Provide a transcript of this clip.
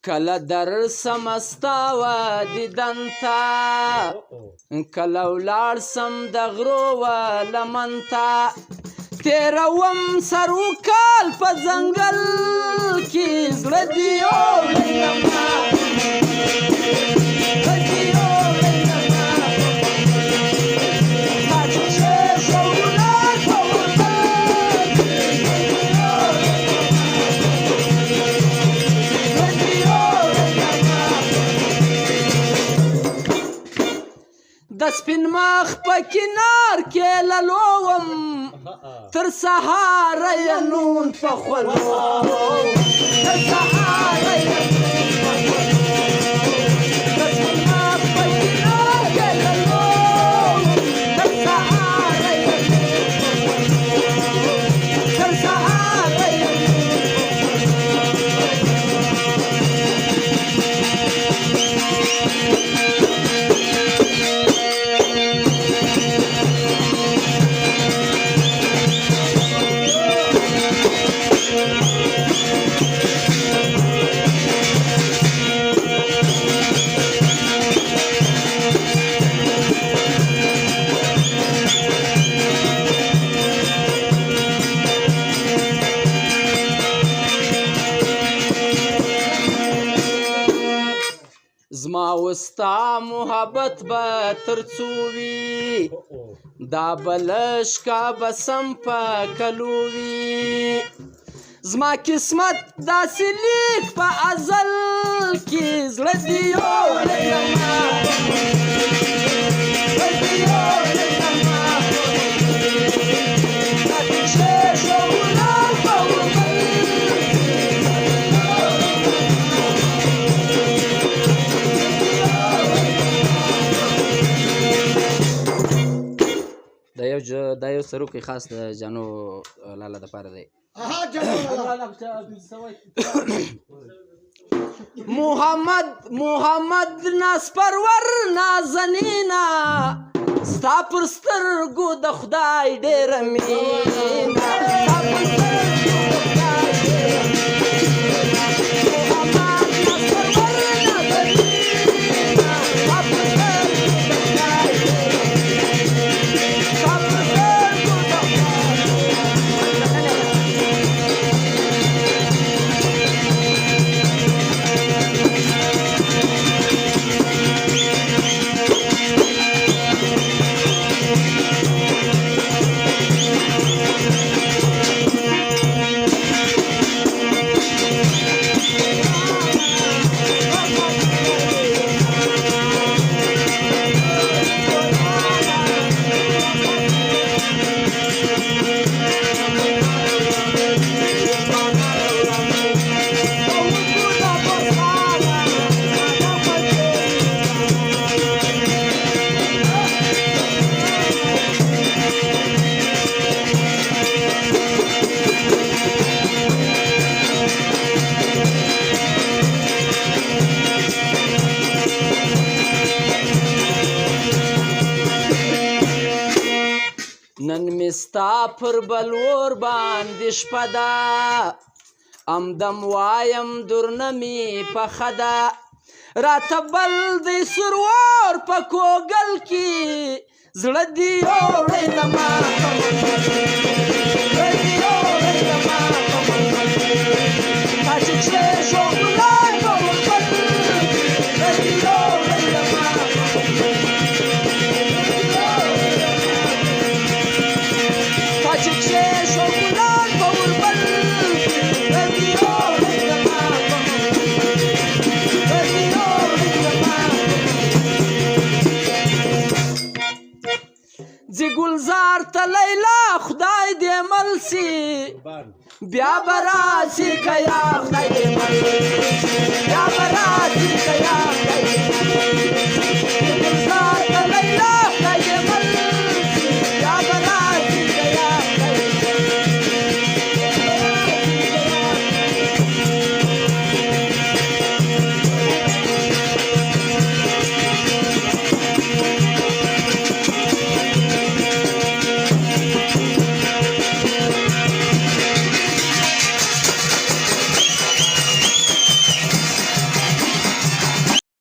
کله درسم ستا و دیدن ته کله ولاړ سم د غرو و لمن ته تېروم سر وکال په ځنګل کې زړه دې یوړیمه د سپین مخ په کنار کې للوم تر سهاره یې نون په خولو تر سهاره یې د سپین مخ په کنار کې للوم تر سهاره یې تر سهاره یې زما وستا محبت به تر څو وي دا بلشکه به سم په کلو وي زما قسمت داسې لیک په ازل کې زړه دې یوړیمه دا یو سروکی خاص د جانو لاله دپاره دی محمد ناز پرور نازنینا ستا پر سترګو د خدای ډېره مینه نن مې ستا پر بلور باندې شپه ده همدم وایم درنه مې پخه ده راته بل دی سرور په کوګل کې زړه دې یوړیمه زی گلزار تا لیلا خدای دې مل سي بیا به راسي که یا خدای دې مل سي بیا به راسي که یا خدای دې مل سي